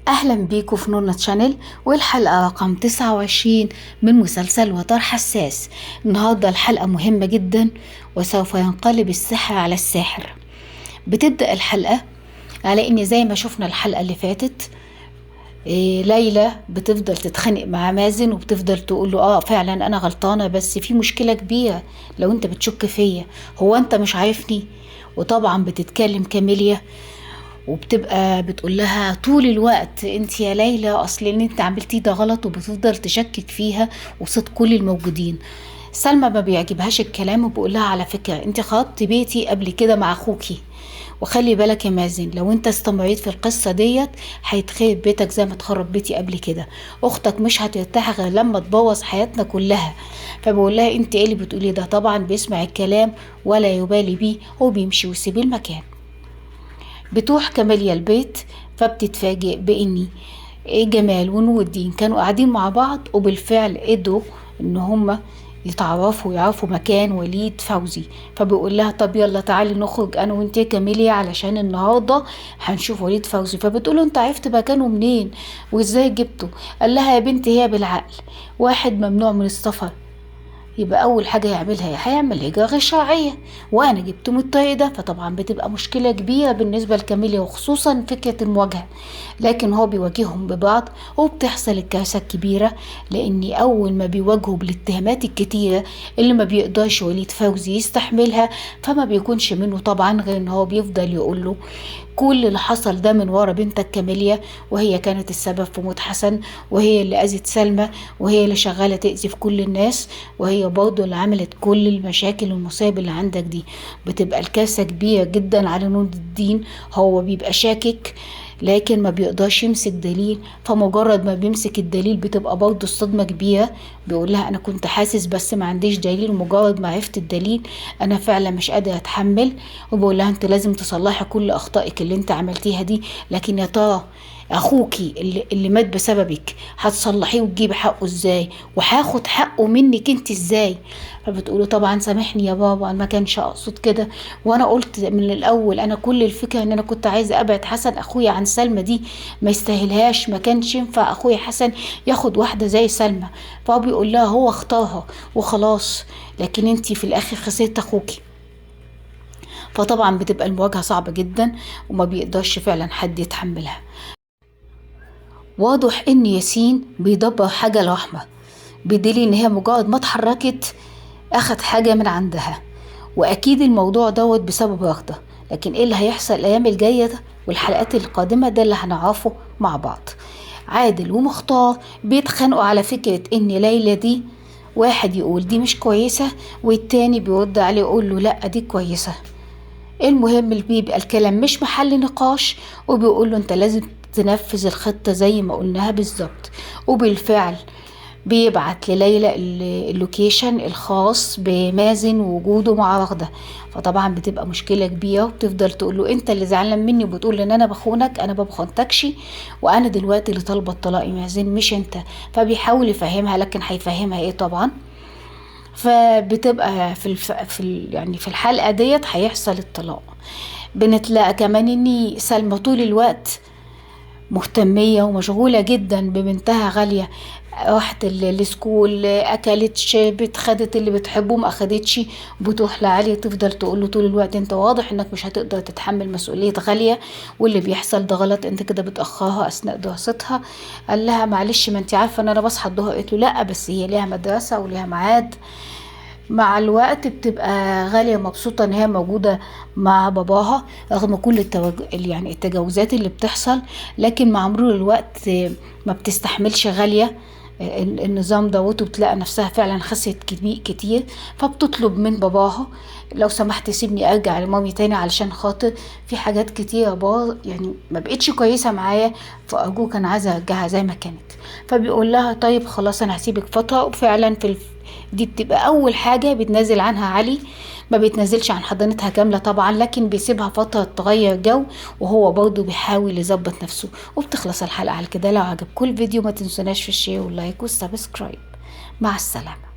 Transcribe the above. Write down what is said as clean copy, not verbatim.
أهلا بيكم في نونا تشانل، والحلقة رقم 29 من مسلسل وتر حساس. النهاردة الحلقة مهمة جدا وسوف ينقلب السحر على الساحر. بتبدأ الحلقة على إن زي ما شفنا الحلقة اللي فاتت، ليلى بتفضل تتخانق مع مازن وبتفضل تقول له فعلا أنا غلطانة، بس في مشكلة كبيرة. لو أنت بتشك فيا، هو أنت مش عارفني؟ وطبعا بتتكلم كاميليا وبتبقى بتقول لها طول الوقت انت يا ليلى اصل اللي انت عملتيه ده غلط، وبتفضل تشكك فيها وسط كل الموجودين. سلمى ما بيعجبهاش الكلام وبقول لها على فكرة انت خربت بيتي قبل كده مع اخوكي، وخلي بالك يا مازن لو انت استمريت في القصة ديت هيتخرب بيتك زي ما اتخرب بيتي قبل كده. اختك مش هترتاح غير لما تبوظ حياتنا كلها. فبقول لها انت ايه اللي بتقولي ده؟ طبعا بيسمع الكلام ولا يبالي بيه وبيمشي ويسيب المكان. بتروح كماليا البيت، فبتتفاجئ بإني جمال ونور الدين كانوا قاعدين مع بعض، وبالفعل قدروا ان هما يتعرفوا ويعرفوا مكان وليد فوزي. فبيقول لها طب يلا تعالي نخرج انا وانتي كاميليا علشان النهارده هنشوف وليد فوزي. فبتقوله انت عرفت مكانه منين وازاي جبته؟ قال لها يا بنتي هي بالعقل، واحد ممنوع من السفر يبقى اول حاجه يعملها هيعمل هجره غير شرعيه، وانا جبته من الطريق ده. فطبعا بتبقى مشكله كبيره بالنسبه لكاميليا، وخصوصا فكره المواجهه. لكن هو بيواجههم ببعض وبتحصل الكارثه الكبيره، لان اول ما بيواجهوا بالاتهامات الكتيره اللي ما بيقدرش وليد فوزي يستحملها، فما بيكونش منه طبعا غير ان هو بيفضل يقول له كل اللي حصل ده من ورا بنتك كاميليا، وهي كانت السبب في موت حسن، وهي اللي اذت سلمى، وهي اللي شغاله تاذي في كل الناس، وهي برضه اللي عملت كل المشاكل والمصايب اللي عندك دي. بتبقى الكارثه كبيره جدا على نور الدين. هو بيبقى شاكك لكن ما بيقدرش يمسك دليل، فمجرد ما بيمسك الدليل بتبقى برضه الصدمة كبيرة. بيقول لها انا كنت حاسس بس ما عنديش دليل، ومجرد ما عرفت الدليل انا فعلا مش قادرة اتحمل. وبقول لها انت لازم تصلحي كل اخطائك اللي انت عملتيها دي، لكن يا ترى اخوكي اللي مات بسببك هتصلحيه وتجيبي حقه ازاي؟ وهاخد حقه منك انت ازاي؟ فبتقوله طبعا سامحني يا بابا انا ما كانش اقصد كده، وانا قلت من الاول انا كل الفكره ان انا كنت عايزه ابعد حسن اخويا عن سلمى دي، ما يستاهلهاش، ما كانش ينفع اخويا حسن ياخد واحده زي سلمى. فهو بيقول لها هو اختارها وخلاص، لكن انتي في الاخر خسرت اخوكي. فطبعا بتبقى المواجهه صعبه جدا وما بيقدرش فعلا حد يتحملها. واضح ان ياسين بيدبر حاجه لرحمه، بدليل ان هي مجرد ما اتحركت اخد حاجه من عندها، واكيد الموضوع دوت بسبب رغده. لكن ايه اللي هيحصل الايام الجايه ده والحلقات القادمه ده اللي هنعرفه مع بعض. عادل ومختار بيتخانقوا على فكره ان ليلى دي، واحد يقول دي مش كويسه والتاني بيرد عليه يقول له لا دي كويسه. المهم اللي بيبقى الكلام مش محل نقاش، وبيقول له انت لازم تنفذ الخطه زي ما قلناها بالظبط. وبالفعل بيبعت لليلى اللوكيشن الخاص بمازن ووجوده مع رغدة. فطبعا بتبقى مشكلة كبيرة، وبتفضل تقول له انت اللي زعلان مني وبتقول ان انا بخونك، انا ما بخونتكش، وانا دلوقتي اللي طالبه الطلاق يا مازن مش انت. فبيحاول يفهمها لكن هيفهمها ايه طبعا. فبتبقى يعني في الحلقة ديت هيحصل الطلاق. بنتلاقى كمان ان سلمى طول الوقت مهتمية ومشغولة جدا ببنتها غالية. راحت السكول، اكلت، شربت، خدت اللي بتحبه، ما اخدتش. بتروح لعلي تفضل تقول له طول الوقت انت واضح انك مش هتقدر تتحمل مسؤولية غالية، واللي بيحصل ده غلط، انت كده بتأخرها اثناء دراستها. قال لها معلش ما انت عارفة ان انا بصحى الظهر. قالت له لا بس هي ليها مدرسة وليها ميعاد. مع الوقت بتبقى غالية مبسوطة ان هي موجودة مع باباها رغم كل يعني التجاوزات اللي بتحصل، لكن مع مرور الوقت ما بتستحملش غالية النظام دوت، وبتلاقي نفسها فعلا خسرت كتير. فبتطلب من باباها لو سمحت سيبني ارجع لمامي تاني علشان خاطر في حاجات كتير يعني ما بقتش كويسة معايا، فارجوك انا عايزة ارجعها زي ما كانت. فبيقول لها طيب خلاص انا هسيبك فترة. وفعلا دي بتبقى اول حاجة بيتنازل عنها علي. ما بيتنازلش عن حضانتها كاملة طبعا، لكن بيسيبها فترة تغير جو، وهو برضه بيحاول يظبط نفسه. وبتخلص الحلقة على كده. لو عجبكم الفيديو ما تنسوناش في الشير واللايك والسبسكرايب. مع السلامة.